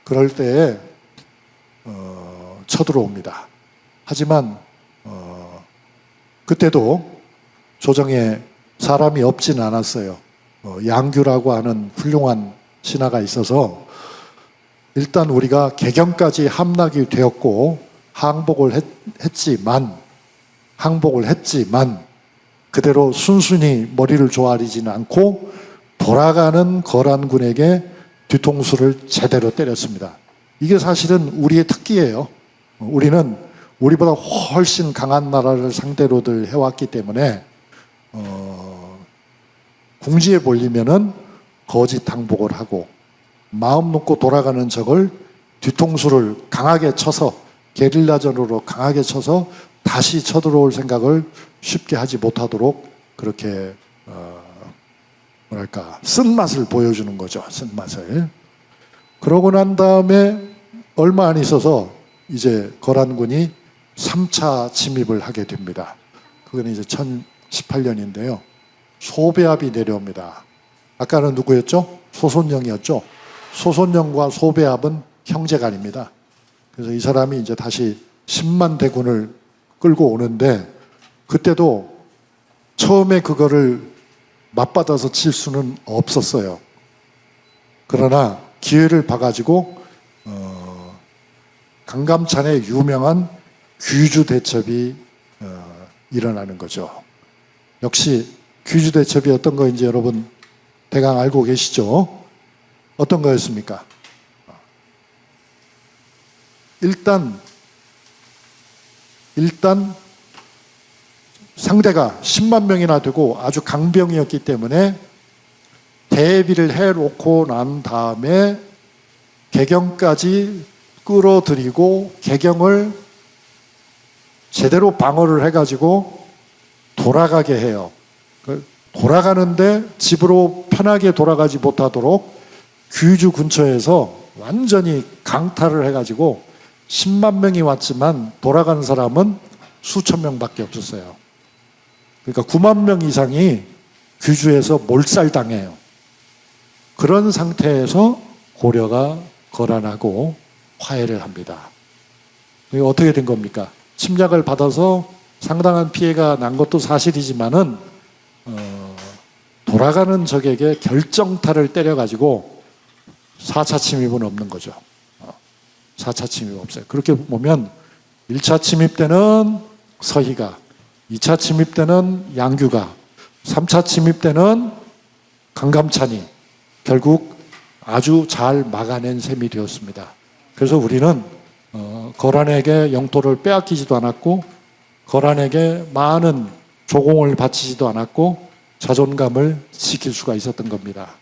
그럴 때에 쳐들어옵니다. 하지만 그때도 조정에 사람이 없진 않았어요. 양규라고 하는 훌륭한 신하가 있어서 일단 우리가 개경까지 함락이 되었고 항복을 했지만 그대로 순순히 머리를 조아리지는 않고 돌아가는 거란군에게 뒤통수를 제대로 때렸습니다. 이게 사실은 우리의 특기예요. 우리는 우리보다 훨씬 강한 나라를 상대로들 해왔기 때문에 궁지에 몰리면은 거짓 항복을 하고 마음 놓고 돌아가는 적을 뒤통수를 강하게 쳐서 게릴라전으로 강하게 쳐서 다시 쳐들어올 생각을 쉽게 하지 못하도록 그렇게 쓴맛을 보여주는 거죠. 쓴맛을. 그러고 난 다음에 얼마 안 있어서 이제 거란군이 3차 침입을 하게 됩니다. 그건 이제 1018년인데요. 소배합이 내려옵니다. 아까는 누구였죠? 소손영이었죠. 소손영과 소배합은 형제간입니다. 그래서 이 사람이 이제 다시 10만 대군을 끌고 오는데 그때도 처음에 그거를 맞받아서 칠 수는 없었어요. 그러나 기회를 봐가지고 강감찬의 유명한 귀주 대첩이 일어나는 거죠. 역시 귀주 대첩이 어떤 거인지 여러분 대강 알고 계시죠? 어떤 거였습니까? 일단 상대가 10만 명이나 되고 아주 강병이었기 때문에 대비를 해놓고 난 다음에 개경까지 끌어들이고 개경을 제대로 방어를 해가지고 돌아가게 해요. 돌아가는데 집으로 편하게 돌아가지 못하도록 귀주 근처에서 완전히 강탈을 해가지고 10만 명이 왔지만 돌아간 사람은 수천 명밖에 없었어요. 그러니까 9만 명 이상이 귀주에서 몰살당해요. 그런 상태에서 고려가 거란하고 화해를 합니다. 이게 어떻게 된 겁니까? 침략을 받아서 상당한 피해가 난 것도 사실이지만은 돌아가는 적에게 결정타를 때려가지고 4차 침입은 없는 거죠. 4차 침입 없어요. 그렇게 보면 1차 침입 때는 서희가, 2차 침입 때는 양규가, 3차 침입 때는 강감찬이 결국 아주 잘 막아낸 셈이 되었습니다. 그래서 우리는 거란에게 영토를 빼앗기지도 않았고 거란에게 많은 조공을 바치지도 않았고 자존감을 지킬 수가 있었던 겁니다.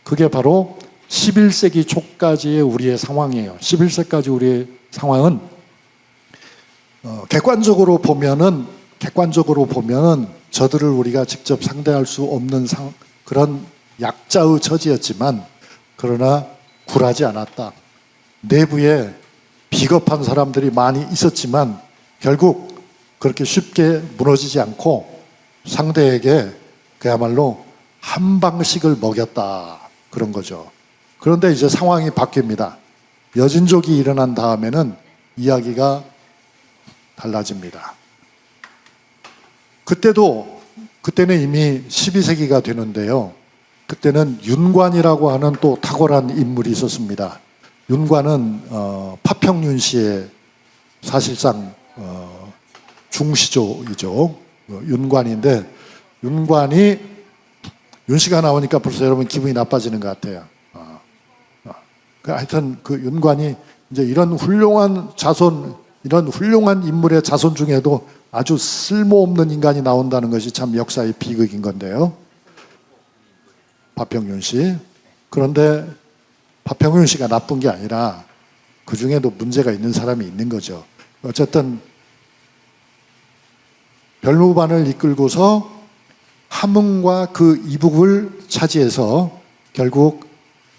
그게 바로 11세기 초까지의 우리의 상황이에요. 11세까지 우리의 상황은 객관적으로 보면은 저들을 우리가 직접 상대할 수 없는 그런 약자의 처지였지만 그러나 굴하지 않았다. 내부에 비겁한 사람들이 많이 있었지만 결국 그렇게 쉽게 무너지지 않고 상대에게 그야말로 한 방씩을 먹였다. 그런 거죠. 그런데 이제 상황이 바뀝니다. 여진족이 일어난 다음에는 이야기가 달라집니다. 그때는 이미 12세기가 되는데요. 그때는 윤관이라고 하는 또 탁월한 인물이 있었습니다. 윤관은 파평윤씨의 사실상 중시조이죠. 윤관인데 윤관이 윤씨가 나오니까 벌써 여러분 기분이 나빠지는 것 같아요. 하여튼 그 윤관이 이제 이런 훌륭한 자손, 이런 훌륭한 인물의 자손 중에도 아주 쓸모없는 인간이 나온다는 것이 참 역사의 비극인 건데요. 박평윤 씨. 그런데 박평윤 씨가 나쁜 게 아니라 그 중에도 문제가 있는 사람이 있는 거죠. 어쨌든 별무반을 이끌고서 함흥과 그 이북을 차지해서 결국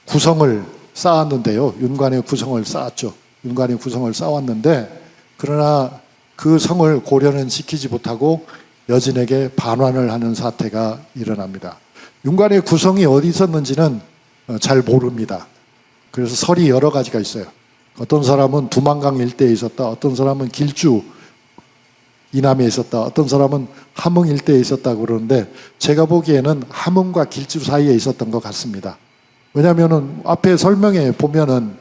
구성을 쌓았는데요. 윤관의 구성을 쌓았죠. 윤관의 구성을 쌓았는데 그러나 그 성을 고려는 지키지 못하고 여진에게 반환을 하는 사태가 일어납니다. 윤관의 구성이 어디 있었는지는 잘 모릅니다. 그래서 설이 여러 가지가 있어요. 어떤 사람은 두만강 일대에 있었다. 어떤 사람은 길주 이남에 있었다. 어떤 사람은 함흥 일대에 있었다 그러는데 제가 보기에는 함흥과 길주 사이에 있었던 것 같습니다. 왜냐하면은 앞에 설명에 보면은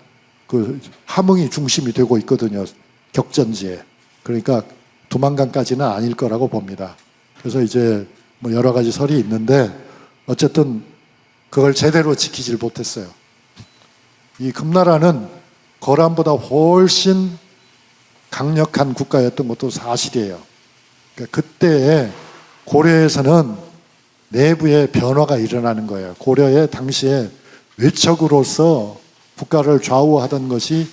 그 함흥이 중심이 되고 있거든요. 격전지에. 그러니까 두만강까지는 아닐 거라고 봅니다. 그래서 이제 뭐 여러 가지 설이 있는데 어쨌든 그걸 제대로 지키질 못했어요. 이 금나라는 거란보다 훨씬 강력한 국가였던 것도 사실이에요. 그러니까 그때에 고려에서는 내부에 변화가 일어나는 거예요. 고려의 당시에 외척으로서 국가를 좌우하던 것이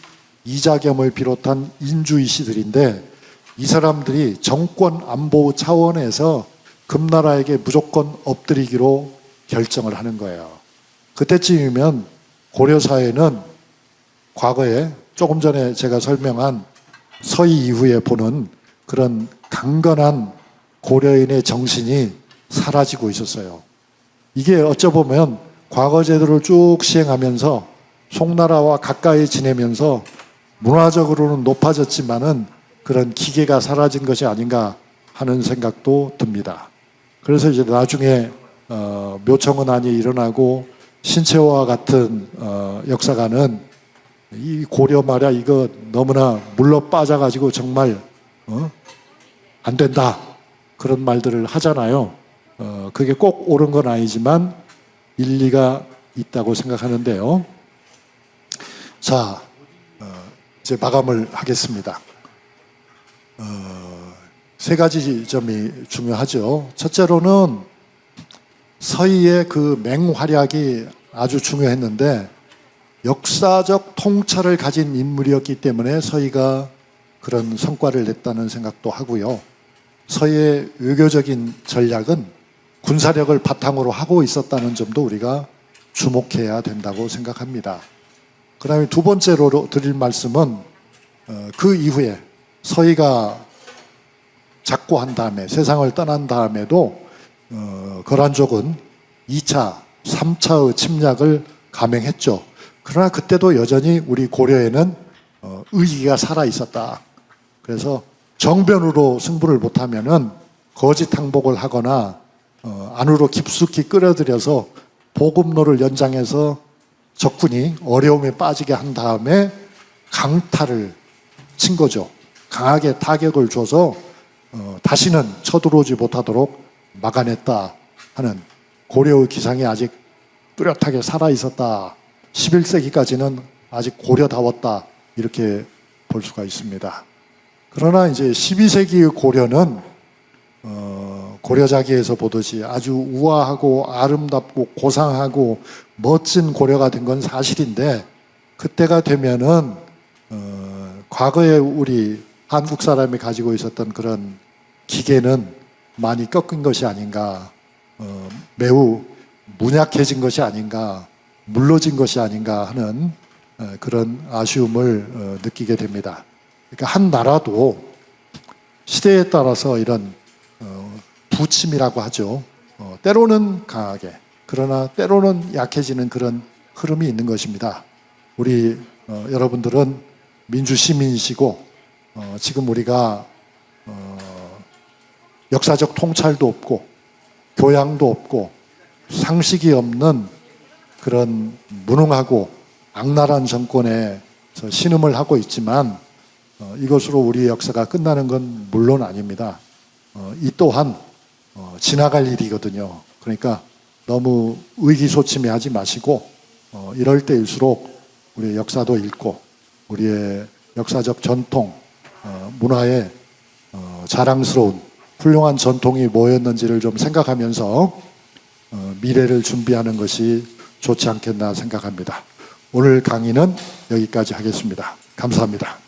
이자겸을 비롯한 인주이시들인데 이 사람들이 정권 안보 차원에서 금나라에게 무조건 엎드리기로 결정을 하는 거예요. 그때쯤이면 고려 사회는 과거에 조금 전에 제가 설명한 서희 이후에 보는 그런 강건한 고려인의 정신이 사라지고 있었어요. 이게 어쩌보면 과거 제도를 쭉 시행하면서 송나라와 가까이 지내면서 문화적으로는 높아졌지만은 그런 기계가 사라진 것이 아닌가 하는 생각도 듭니다. 그래서 이제 나중에 묘청은안이 일어나고 신채호와 같은 역사가는 이 고려 말이야 이거 너무나 물러 빠져가지고 정말 안 된다 그런 말들을 하잖아요. 그게 꼭 옳은 건 아니지만 일리가 있다고 생각하는데요. 자, 이제 마감을 하겠습니다. 세 가지 점이 중요하죠. 첫째로는 서희의 그 맹활약이 아주 중요했는데 역사적 통찰을 가진 인물이었기 때문에 서희가 그런 성과를 냈다는 생각도 하고요. 서희의 외교적인 전략은 군사력을 바탕으로 하고 있었다는 점도 우리가 주목해야 된다고 생각합니다. 그 다음에 두 번째로 드릴 말씀은 그 이후에 서희가 작고한 다음에 세상을 떠난 다음에도 거란족은 2차, 3차의 침략을 감행했죠. 그러나 그때도 여전히 우리 고려에는 의기가 살아 있었다. 그래서 정변으로 승부를 못하면은 거짓 항복을 하거나 안으로 깊숙이 끌어들여서 보급로를 연장해서 적군이 어려움에 빠지게 한 다음에 강타를 친 거죠. 강하게 타격을 줘서 다시는 쳐들어오지 못하도록 막아냈다 하는 고려의 기상이 아직 뚜렷하게 살아 있었다. 11세기까지는 아직 고려다웠다. 이렇게 볼 수가 있습니다. 그러나 이제 12세기의 고려는 고려자기에서 보듯이 아주 우아하고 아름답고 고상하고 멋진 고려가 된 건 사실인데 그때가 되면은 과거에 우리 한국 사람이 가지고 있었던 그런 기계는 많이 꺾인 것이 아닌가, 매우 문약해진 것이 아닌가, 물러진 것이 아닌가 하는 그런 아쉬움을 느끼게 됩니다. 그러니까 한 나라도 시대에 따라서 이런 부침이라고 하죠. 때로는 강하게, 그러나 때로는 약해지는 그런 흐름이 있는 것입니다. 우리 여러분들은 민주시민이시고 지금 우리가 역사적 통찰도 없고 교양도 없고 상식이 없는 그런 무능하고 악랄한 정권에 신음을 하고 있지만 이것으로 우리의 역사가 끝나는 건 물론 아닙니다. 이 또한 지나갈 일이거든요. 그러니까 너무 의기소침해하지 마시고 이럴 때일수록 우리의 역사도 읽고 우리의 역사적 전통, 문화의 자랑스러운 훌륭한 전통이 뭐였는지를 좀 생각하면서 미래를 준비하는 것이 좋지 않겠나 생각합니다. 오늘 강의는 여기까지 하겠습니다. 감사합니다.